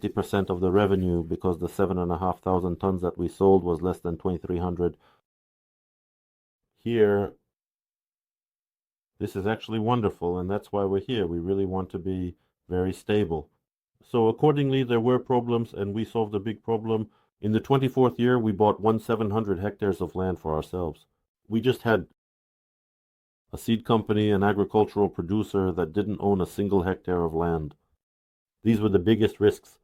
50% of the revenue because the 7,500 tons that we sold was less than 2,300. Here, this is actually wonderful, and that's why we're here. We really want to be very stable. So accordingly, there were problems, and we solved a big problem. In the 24th year, we bought 1,700 hectares of land for ourselves. We just had a seed company, an agricultural producer that didn't own a single hectare of land. These were the biggest risks.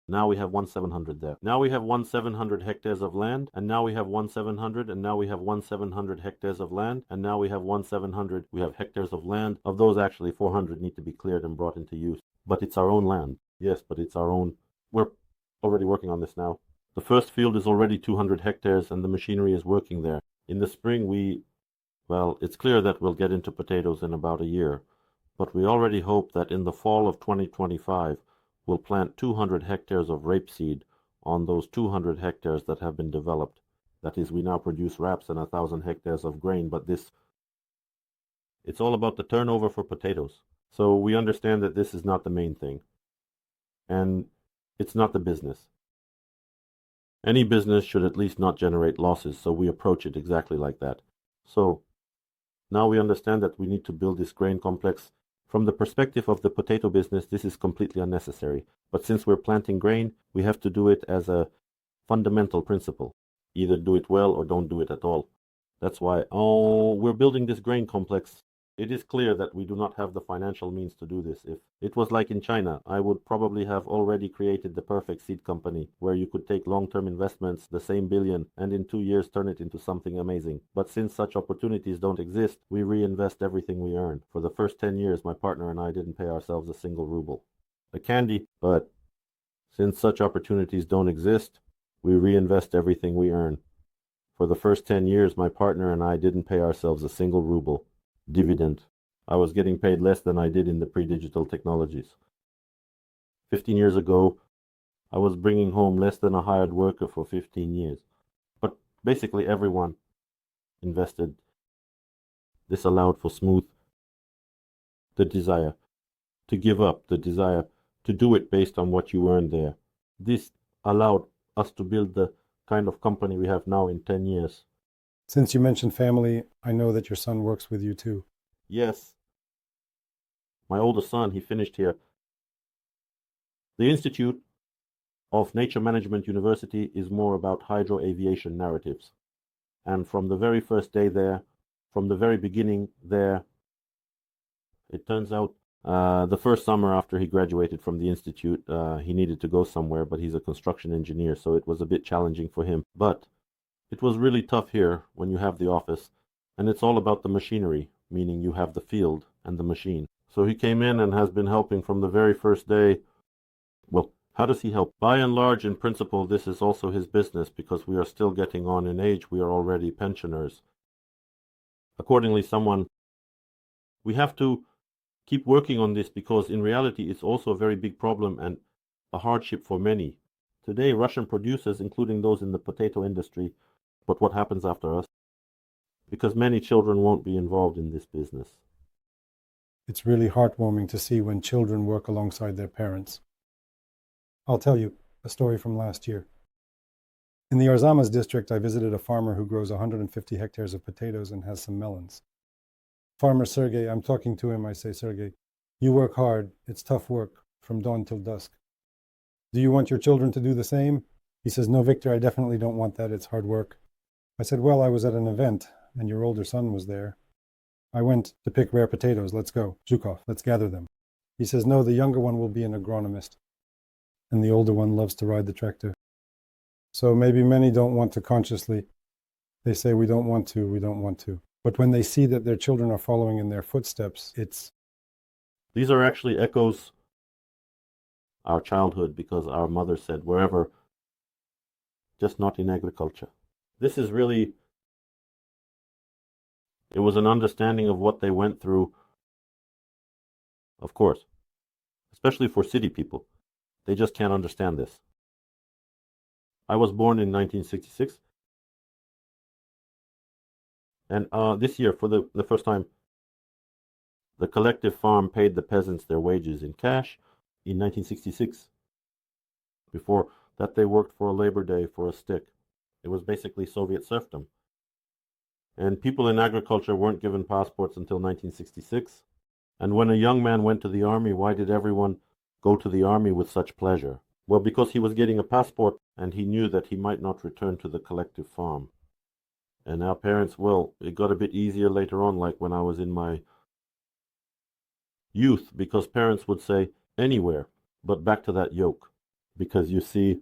Now we have 1,700 there. Now we have 1,700 hectares of land, and now we have 1,700, and now we have 1,700 hectares of land, and now we have 1,700. We have hectares of land. Of those, actually, 400 need to be cleared and brought into use. But it's our own land. Yes, but it's our own. We're already working on this now. The first field is already 200 hectares, and the machinery is working there. In the spring, well, it's clear that we'll get into potatoes in about a year, but we already hope that in the fall of 2025, we'll plant 200 hectares of rapeseed on those 200 hectares that have been developed. That is, we now produce wraps and 1,000 hectares of grain, but it's all about the turnover for potatoes. So we understand that this is not the main thing, and it's not the business. Any business should at least not generate losses, so we approach it exactly like that. So now we understand that we need to build this grain complex. From the perspective of the potato business, this is completely unnecessary. But since we're planting grain, we have to do it as a fundamental principle. Either do it well or don't do it at all. That's why, we're building this grain complex. It is clear that we do not have the financial means to do this. If it was like in China, I would probably have already created the perfect seed company where you could take long-term investments, the same billion, and in 2 years turn it into something amazing. But since such opportunities don't exist, we reinvest everything we earn. For the first 10 years, my partner and I didn't pay ourselves a single ruble. A candy, but since such opportunities don't exist, we reinvest everything we earn. For the first 10 years, my partner and I didn't pay ourselves a single ruble. Dividend. I was getting paid less than I did in the pre-digital technologies. 15 years ago, I was bringing home less than a hired worker for 15 years. But basically everyone invested. This allowed for the desire to give up, the desire to do it based on what you earned there. This allowed us to build the kind of company we have now in 10 years. Since you mentioned family, I know that your son works with you too. Yes. My oldest son, he finished here. The Institute of Nature Management University is more about hydro-aviation narratives. And from the very first day there, from the very beginning there, it turns out the first summer after he graduated from the Institute, he needed to go somewhere, but he's a construction engineer, so it was a bit challenging for him. But it was really tough here when you have the office, and it's all about the machinery, meaning you have the field and the machine. So he came in and has been helping from the very first day. Well, how does he help? By and large, in principle, this is also his business because we are still getting on in age. We are already pensioners. Accordingly, we have to keep working on this because in reality, it's also a very big problem and a hardship for many. Today, Russian producers, including those in the potato industry, but what happens after us? Because many children won't be involved in this business. It's really heartwarming to see when children work alongside their parents. I'll tell you a story from last year. In the Arzamas district, I visited a farmer who grows 150 hectares of potatoes and has some melons. Farmer Sergey, I'm talking to him, I say, Sergey, you work hard, it's tough work, from dawn till dusk. Do you want your children to do the same? He says, no, Victor, I definitely don't want that, it's hard work. I said, well, I was at an event, and your older son was there. I went to pick rare potatoes, let's go. Zhukov, let's gather them. He says, no, the younger one will be an agronomist, and the older one loves to ride the tractor. So maybe many don't want to consciously. They say, we don't want to, we don't want to. But when they see that their children are following in their footsteps, These are actually echoes our childhood because our mother said, wherever, just not in agriculture. This is really, it was an understanding of what they went through, of course, especially for city people. They just can't understand this. I was born in 1966, and this year, for the first time, the collective farm paid the peasants their wages in cash. In 1966, Before that, they worked for a Labor Day for a stick. It was basically Soviet serfdom. And people in agriculture weren't given passports until 1966. And when a young man went to the army, why did everyone go to the army with such pleasure? Well, because he was getting a passport and he knew that he might not return to the collective farm. And our parents, well, it got a bit easier later on, like when I was in my youth, because parents would say anywhere, but back to that yoke. Because you see,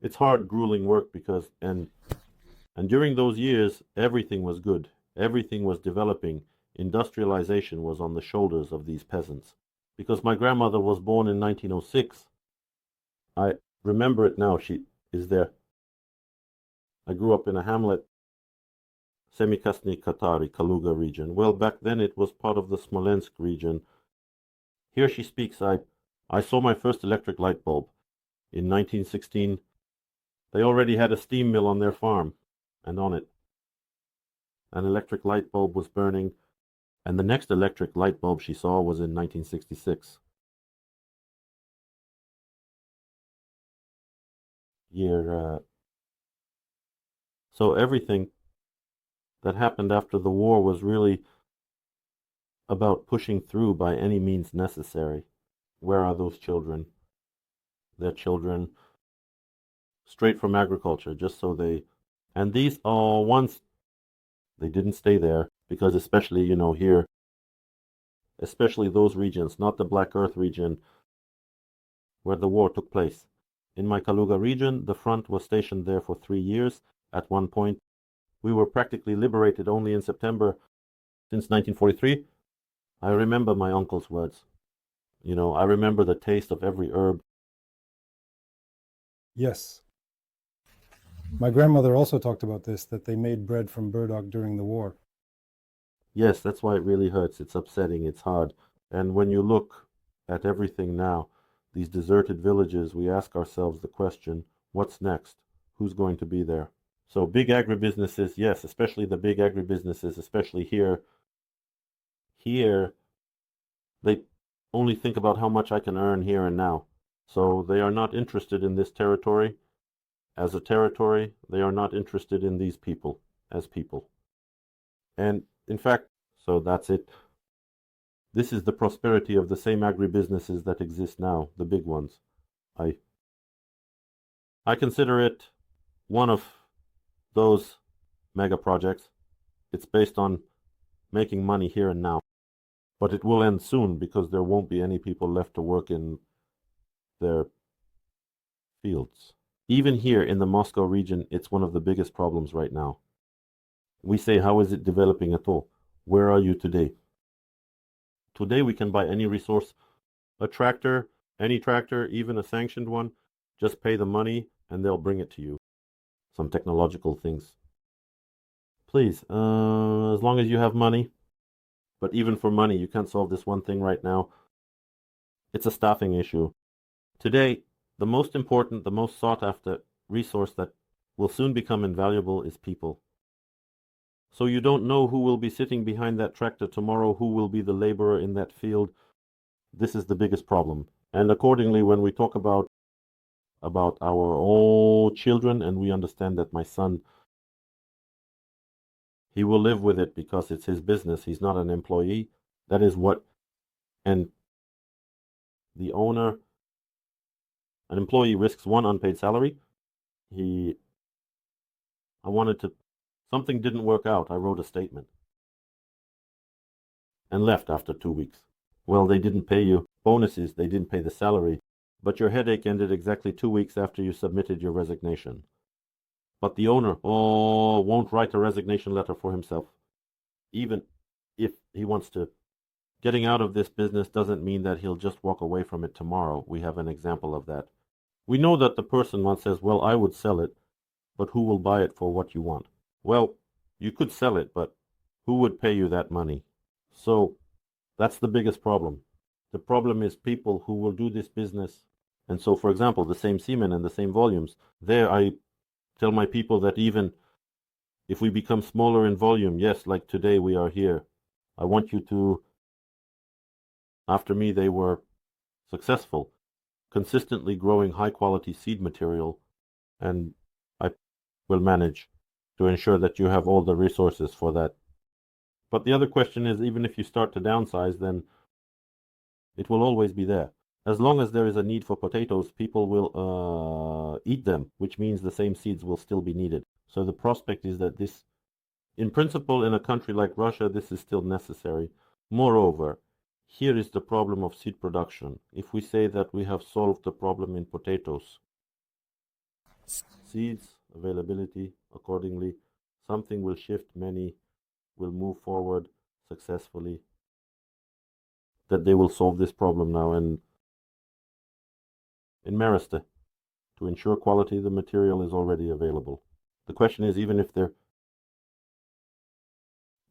it's hard, grueling work because, and during those years, everything was good. Everything was developing. Industrialization was on the shoulders of these peasants. Because my grandmother was born in 1906. I remember it now. She is there. I grew up in a hamlet, Semikasny Katari, Kaluga region. Well, back then it was part of the Smolensk region. Here she speaks, I saw my first electric light bulb. In 1916, they already had a steam mill on their farm, and on it, an electric light bulb was burning, and the next electric light bulb she saw was in 1966. So everything that happened after the war was really about pushing through by any means necessary. Where are those children? They're children straight from agriculture, just so they... And these all once they didn't stay there, because especially, here, especially those regions, not the Black Earth region where the war took place. In my Kaluga region, the front was stationed there for 3 years. At one point, we were practically liberated only in September since 1943. I remember my uncle's words. I remember the taste of every herb. Yes. My grandmother also talked about this, that they made bread from burdock during the war. Yes, that's why it really hurts. It's upsetting. It's hard. And when you look at everything now, these deserted villages, we ask ourselves the question, what's next? Who's going to be there? So big agribusinesses, yes, especially the big agribusinesses, especially here. Here, they only think about how much I can earn here and now. So they are not interested in this territory as a territory. They are not interested in these people as people. And in fact, so that's it. This is the prosperity of the same agribusinesses that exist now, the big ones. I consider it one of those mega projects. It's based on making money here and now. But it will end soon because there won't be any people left to work in their fields. Even here in the Moscow region, it's one of the biggest problems right now. We say, how is it developing at all? Where are you today? Today we can buy any resource, a tractor, any tractor, even a sanctioned one. Just pay the money and they'll bring it to you. Some technological things. Please, as long as you have money. But even for money, you can't solve this one thing right now. It's a staffing issue. Today, the most important, the most sought after resource that will soon become invaluable is people. So you don't know who will be sitting behind that tractor tomorrow, who will be the laborer in that field. This is the biggest problem. And accordingly, when we talk about our own children, and we understand that my son, he will live with it because it's his business. He's not an employee. That is what, and the owner, an employee risks one unpaid salary. Something didn't work out. I wrote a statement and left after 2 weeks. Well, they didn't pay you bonuses. They didn't pay the salary. But your headache ended exactly 2 weeks after you submitted your resignation. But the owner, won't write a resignation letter for himself. Even if he wants to. Getting out of this business doesn't mean that he'll just walk away from it tomorrow. We have an example of that. We know that the person once says, well, I would sell it, but who will buy it for what you want? Well, you could sell it, but who would pay you that money? So that's the biggest problem. The problem is people who will do this business. And so, for example, the same semen and the same volumes, there I tell my people that even if we become smaller in volume, yes, like today we are here, I want you to, after me they were successful, consistently growing high-quality seed material, and I will manage to ensure that you have all the resources for that. But the other question is, even if you start to downsize, then it will always be there. As long as there is a need for potatoes, people will eat them, which means the same seeds will still be needed. So the prospect is that this, in principle, in a country like Russia, this is still necessary. Moreover, here is the problem of seed production. If we say that we have solved the problem in potatoes, seeds availability, accordingly, something will shift, many will move forward successfully, that they will solve this problem now. And in Mariste, to ensure quality, the material is already available. The question is, even if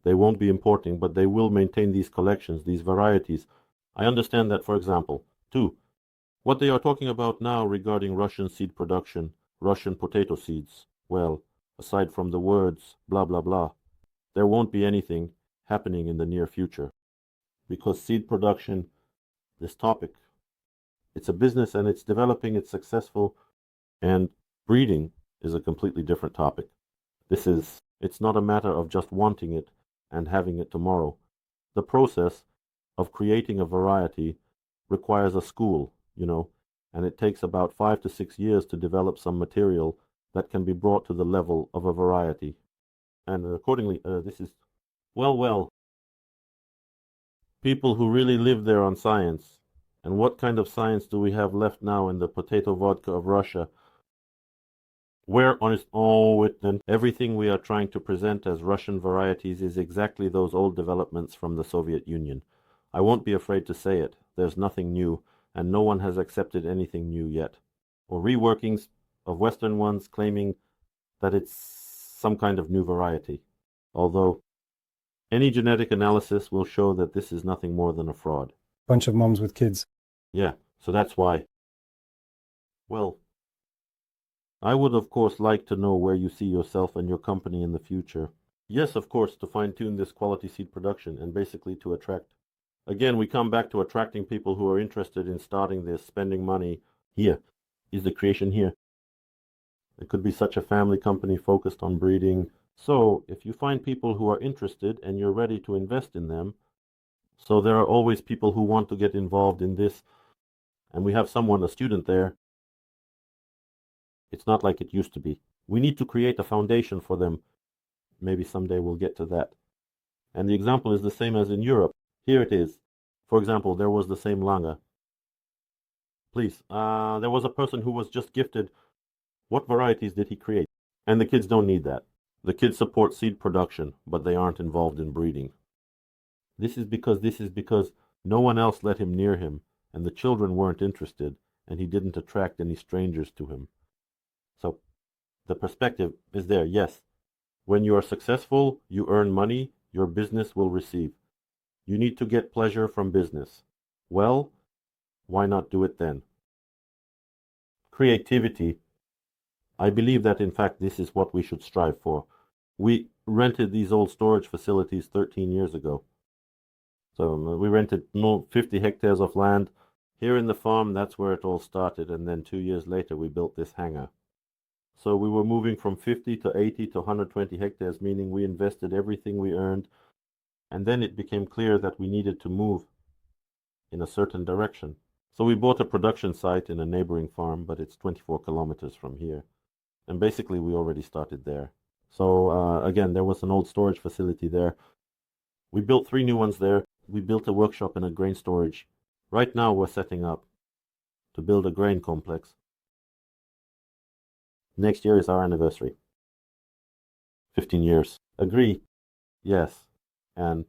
they won't be importing, but they will maintain these collections, these varieties. I understand that, for example, too, what they are talking about now regarding Russian seed production, Russian potato seeds, well, aside from the words, blah, blah, blah, there won't be anything happening in the near future. Because seed production, this topic, it's a business and it's developing, it's successful, and breeding is a completely different topic. It's not a matter of just wanting it and having it tomorrow. The process of creating a variety requires a school, and it takes about 5 to 6 years to develop some material that can be brought to the level of a variety. And accordingly, this is, well, people who really live there on science. And what kind of science do we have left now in the potato vodka of Russia? Where on its then everything we are trying to present as Russian varieties is exactly those old developments from the Soviet Union. I won't be afraid to say it. There's nothing new, and no one has accepted anything new yet. Or reworkings of Western ones claiming that it's some kind of new variety. Although any genetic analysis will show that this is nothing more than a fraud. Bunch of moms with kids. Yeah, so that's why. Well, I would, of course, like to know where you see yourself and your company in the future. Yes, of course, to fine-tune this quality seed production and basically to attract. Again, we come back to attracting people who are interested in starting this, spending money. Here is the creation here. It could be such a family company focused on breeding. So, if you find people who are interested and you're ready to invest in them, so there are always people who want to get involved in this, and we have someone, a student there. It's not like it used to be. We need to create a foundation for them. Maybe someday we'll get to that. And the example is the same as in Europe. Here it is. For example, there was the same Lange. Please, there was a person who was just gifted. What varieties did he create? And the kids don't need that. The kids support seed production, but they aren't involved in breeding. This is because no one else let him near him, and the children weren't interested, and he didn't attract any strangers to him. So the perspective is there, yes. When you are successful, you earn money, your business will receive. You need to get pleasure from business. Well, why not do it then? Creativity. I believe that in fact this is what we should strive for. We rented these old storage facilities 13 years ago. So we rented 50 hectares of land. Here in the farm, that's where it all started, and then 2 years later we built this hangar. So we were moving from 50 to 80 to 120 hectares, meaning we invested everything we earned, and then it became clear that we needed to move in a certain direction. So we bought a production site in a neighboring farm, but it's 24 kilometers from here. And basically we already started there. So again, there was an old storage facility there. We built 3 new ones there. We built a workshop and a grain storage. Right now we're setting up to build a grain complex. Next year is our anniversary. 15 years. Agree? Yes. And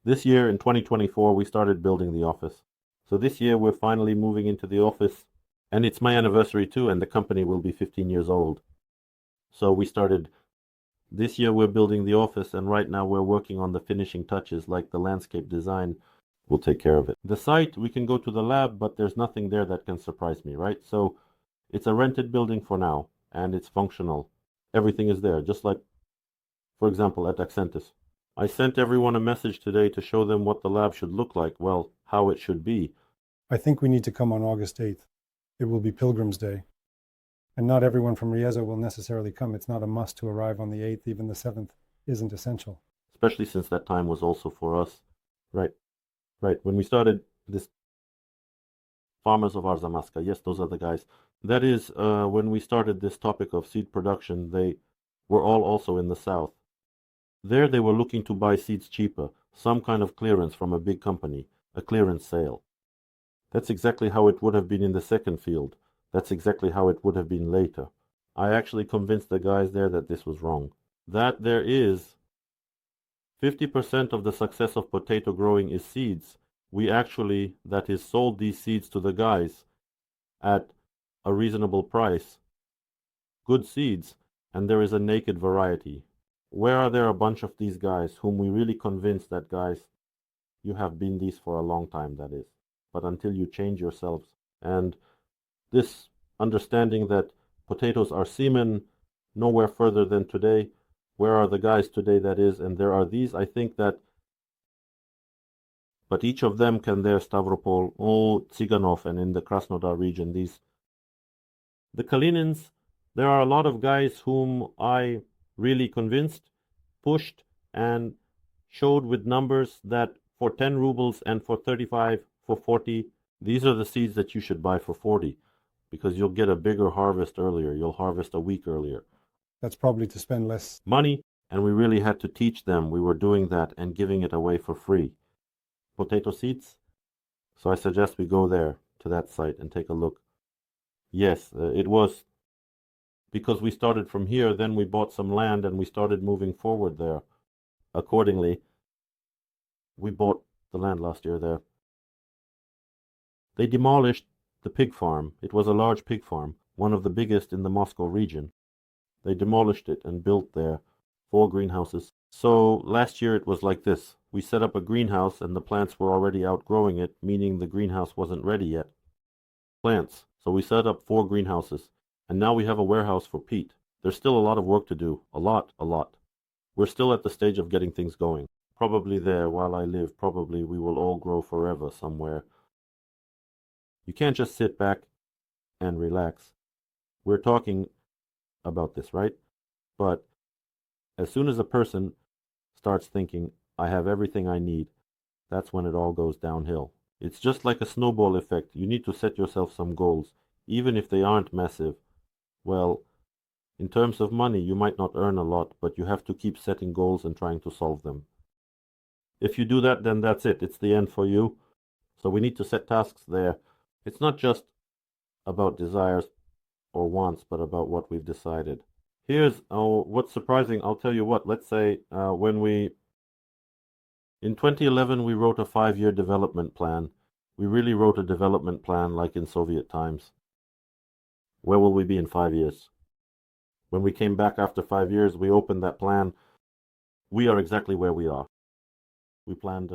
this year in 2024 we started building the office. So this year we're finally moving into the office, and it's my anniversary too, and the company will be 15 years old. So we started, this year we're building the office, and right now we're working on the finishing touches like the landscape design. We'll take care of it. The site, we can go to the lab, but there's nothing there that can surprise me, right? So it's a rented building for now, and it's functional. Everything is there, just like, for example, at Accentus. I sent everyone a message today to show them what the lab should look like, well, how it should be. I think we need to come on August 8th. it will be Pilgrim's Day. And not everyone from Riesa will necessarily come. It's not a must to arrive on the 8th. Even the 7th isn't essential. Especially since that time was also for us. Right. When we started this Farmers of Arzamasca, yes, those are the guys. That is, when we started this topic of seed production, they were all also in the south. There they were looking to buy seeds cheaper, some kind of clearance from a big company, a clearance sale. That's exactly how it would have been in the second field. That's exactly how it would have been later. I actually convinced the guys there that this was wrong. That there is 50% of the success of potato growing is seeds. We actually, that is, sold these seeds to the guys at a reasonable price. Good seeds, and there is a naked variety. Where are there a bunch of these guys whom we really convinced that, guys, you have been these for a long time, that is, but until you change yourselves. And this understanding that potatoes are semen nowhere further than today, where are the guys today, that is, and there are these, I think that, but each of them can there, Stavropol, Tsiganov, and in the Krasnodar region, the Kalinins, there are a lot of guys whom I really convinced, pushed, and showed with numbers that for 10 rubles and for 35, for 40, these are the seeds that you should buy for 40, because you'll get a bigger harvest earlier. You'll harvest a week earlier. That's probably to spend less money, and we really had to teach them. We were doing that and giving it away for free. Potato seeds. So I suggest we go there to that site and take a look. Yes, it was because we started from here, then we bought some land and we started moving forward there. Accordingly, we bought the land last year there. They demolished the pig farm. It was a large pig farm, one of the biggest in the Moscow region. They demolished it and built there 4 greenhouses. So last year it was like this. We set up a greenhouse and the plants were already outgrowing it, meaning the greenhouse wasn't ready yet. Plants. So we set up 4 greenhouses. And now we have a warehouse for peat. There's still a lot of work to do. A lot. We're still at the stage of getting things going. Probably there, while I live, probably we will all grow forever somewhere. You can't just sit back and relax. We're talking about this, right? But as soon as a person starts thinking, I have everything I need, that's when it all goes downhill. It's just like a snowball effect. You need to set yourself some goals, even if they aren't massive. Well, in terms of money, you might not earn a lot, but you have to keep setting goals and trying to solve them. If you do that, then that's it. It's the end for you. So we need to set tasks there. It's not just about desires or wants, but about what we've decided. Here's what's surprising. I'll tell you what. Let's say in 2011, we wrote a 5-year development plan. We really wrote a development plan like in Soviet times. Where will we be in 5 years? When we came back after 5 years, we opened that plan. We are exactly where we are. We planned.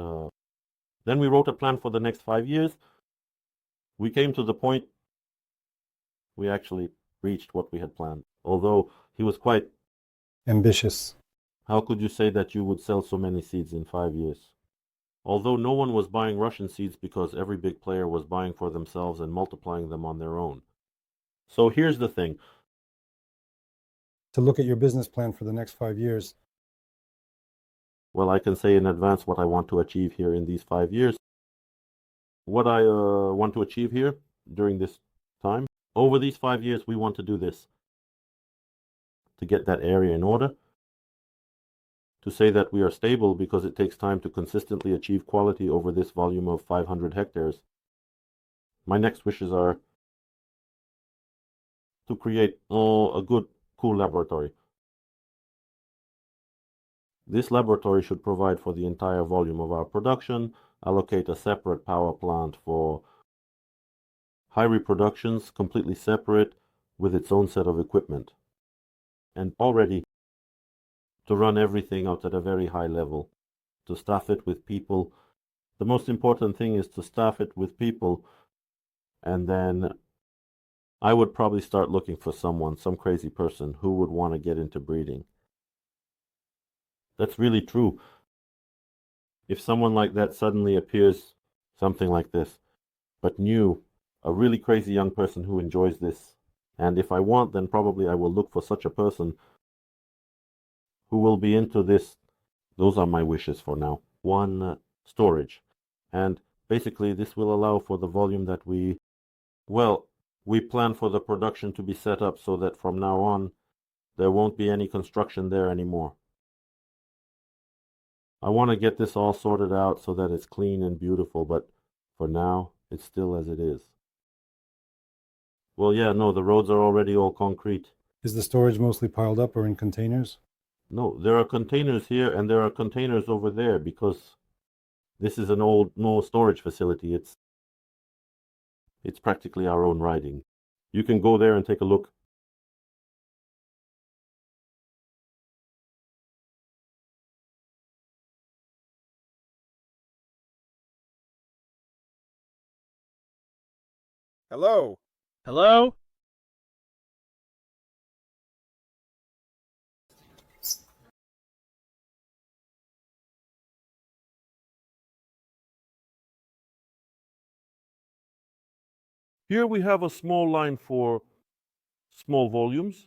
Then we wrote a plan for the next 5 years. We came to the point we actually reached what we had planned. Although he was quite ambitious. How could you say that you would sell so many seeds in 5 years? Although no one was buying Russian seeds because every big player was buying for themselves and multiplying them on their own. So here's the thing. To look at your business plan for the next 5 years. Well, I can say in advance what I want to achieve here in these 5 years. What I want to achieve here during this time. Over these 5 years, we want to do this. To get that area in order. To say that we are stable because it takes time to consistently achieve quality over this volume of 500 hectares. My next wishes are to create a good, cool laboratory. This laboratory should provide for the entire volume of our production, allocate a separate power plant for high reproductions, completely separate, with its own set of equipment. And already to run everything out at a very high level, to staff it with people. The most important thing is to staff it with people, and then I would probably start looking for someone, some crazy person who would want to get into breeding. That's really true. If someone like that suddenly appears, something like this, but new, a really crazy young person who enjoys this. And if I want, then probably I will look for such a person who will be into this. Those are my wishes for now. One, storage. And basically this will allow for the volume that we plan for the production to be set up so that from now on there won't be any construction there anymore. I want to get this all sorted out so that it's clean and beautiful, but for now it's still as it is. Well, yeah, no, the roads are already all concrete. Is the storage mostly piled up or in containers? No, there are containers here and there are containers over there because this is an old storage facility. It's practically our own riding. You can go there and take a look. Hello. Hello? Here we have a small line for small volumes,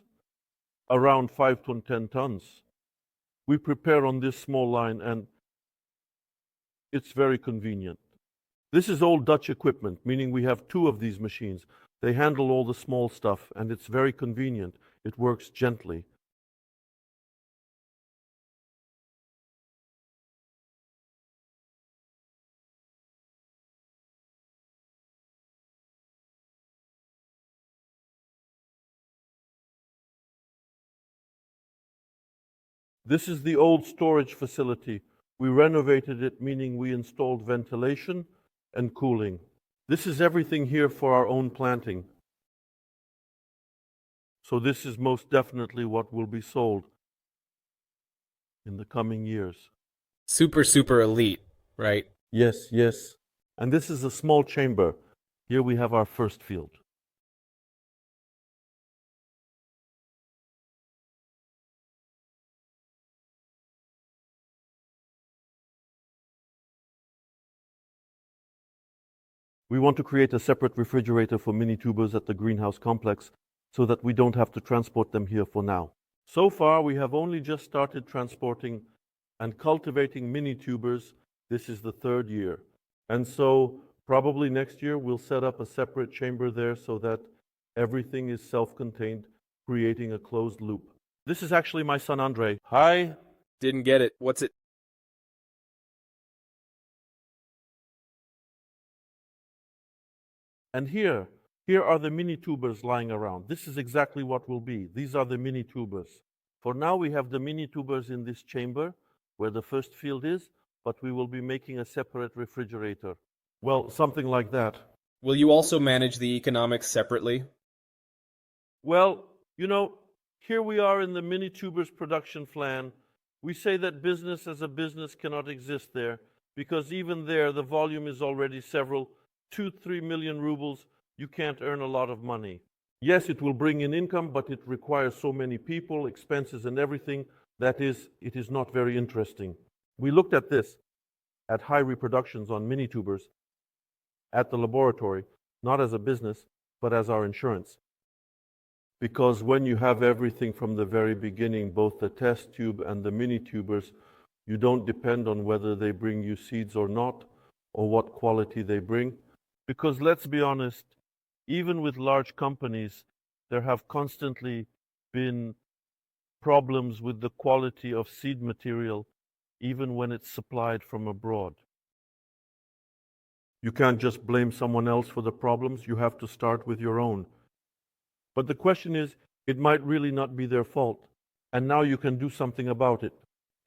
around 5 to 10 tons. We prepare on this small line and it's very convenient. This is old Dutch equipment, meaning we have 2 of these machines. They handle all the small stuff and it's very convenient. It works gently. This is the old storage facility. We renovated it, meaning we installed ventilation and cooling. This is everything here for our own planting. So this is most definitely what will be sold in the coming years. Super, super elite, right? Yes, yes. And this is a small chamber. Here we have our first field. We want to create a separate refrigerator for mini tubers at the greenhouse complex so that we don't have to transport them here for now. So far, we have only just started transporting and cultivating mini tubers. This is the 3rd year. And so probably next year we'll set up a separate chamber there so that everything is self-contained, creating a closed loop. This is actually my son Andre. Hi. Didn't get it. What's it? And here are the mini tubers lying around. This is exactly what will be. These are the mini tubers. For now, we have the mini tubers in this chamber where the first field is, but we will be making a separate refrigerator. Well, something like that. Will you also manage the economics separately? Well, here we are in the mini tubers production plan. We say that business as a business cannot exist there because even there the volume is already several 2-3 million rubles. You can't earn a lot of money. Yes, it will bring in income, but it requires so many people, expenses and everything. It is not very interesting. We looked at this, at high reproductions on mini tubers at the laboratory, not as a business, but as our insurance. Because when you have everything from the very beginning, both the test tube and the mini tubers, you don't depend on whether they bring you seeds or not, or what quality they bring. Because let's be honest, even with large companies, there have constantly been problems with the quality of seed material, even when it's supplied from abroad. You can't just blame someone else for the problems, you have to start with your own. But the question is, it might really not be their fault, and now you can do something about it.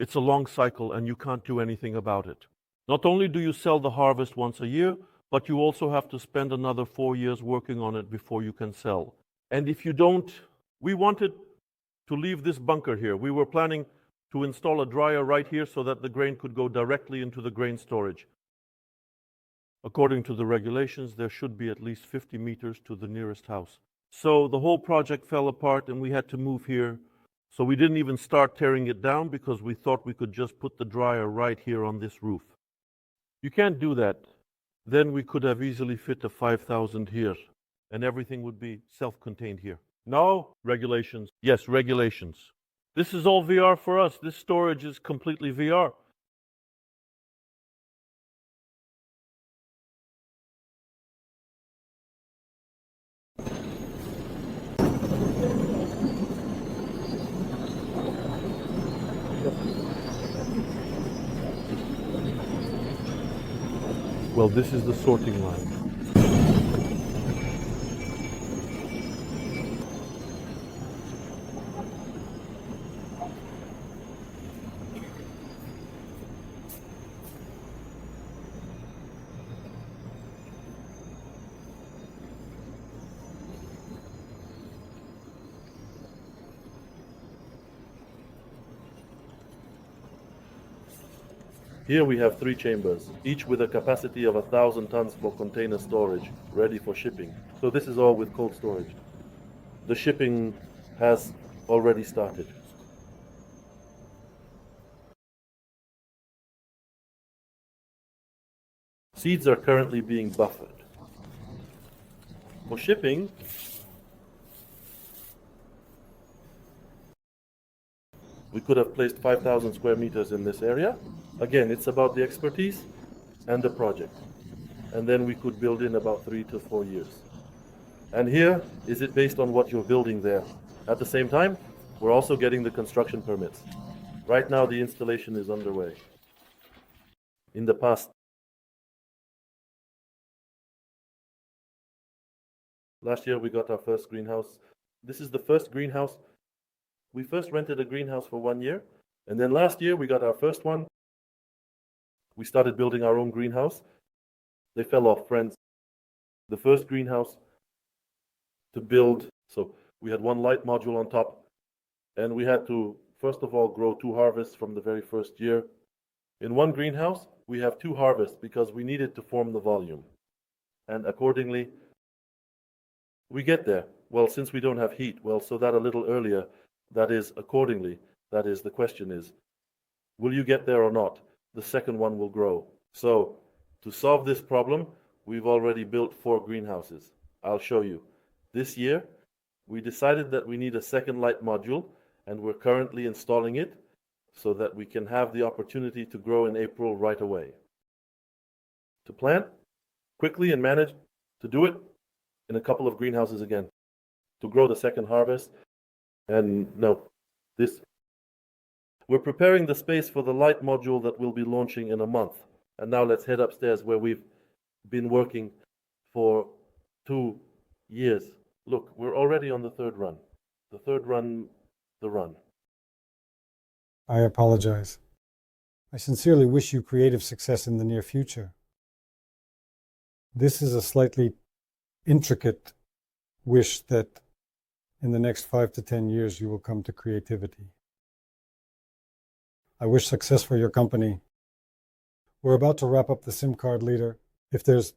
It's a long cycle and you can't do anything about it. Not only do you sell the harvest once a year, but you also have to spend another 4 years working on it before you can sell. And if you don't, we wanted to leave this bunker here. We were planning to install a dryer right here so that the grain could go directly into the grain storage. According to the regulations, there should be at least 50 meters to the nearest house. So the whole project fell apart and we had to move here. So we didn't even start tearing it down because we thought we could just put the dryer right here on this roof. You can't do that. then we could have easily fit a 5,000 here, and everything would be self-contained here. No regulations. Yes, regulations. This is all VR for us. This storage is completely VR. Well, this is the sorting line. Here we have 3 chambers, each with a capacity of 1,000 tons for container storage, ready for shipping. So this is all with cold storage. The shipping has already started. Seeds are currently being buffered. For shipping, we could have placed 5,000 square meters in this area. Again, it's about the expertise and the project. And then we could build in about 3 to 4 years. And here, is it based on what you're building there? At the same time, we're also getting the construction permits. Right now, the installation is underway. In the past, last year we got our first greenhouse. This is the first greenhouse. We first rented a greenhouse for 1 year, and then last year we got our first one. We started building our own greenhouse. They fell off, friends. The first greenhouse to build, so we had 1 light module on top, and we had to, first of all, grow 2 harvests from the very first year. In 1 greenhouse, we have 2 harvests because we needed to form the volume. And accordingly, we get there. Well, since we don't have heat, well, so that a little earlier, that is accordingly, that is, the question is, will you get there or not? The second one will grow. So, to solve this problem, we've already built 4 greenhouses. I'll show you. This year, we decided that we need a second light module, and we're currently installing it so that we can have the opportunity to grow in April right away. To plant quickly and manage to do it in a couple of greenhouses again. To grow the second harvest. And no, this. We're preparing the space for the light module that we'll be launching in a month. And now let's head upstairs where we've been working for 2 years. Look, we're already on the 3rd run. The 3rd run, the run. I apologize. I sincerely wish you creative success in the near future. This is a slightly intricate wish that in the next 5 to 10 years you will come to creativity. I wish success for your company. We're about to wrap up the SIM card leader. If there's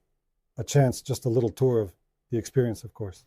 a chance, just a little tour of the experience, of course.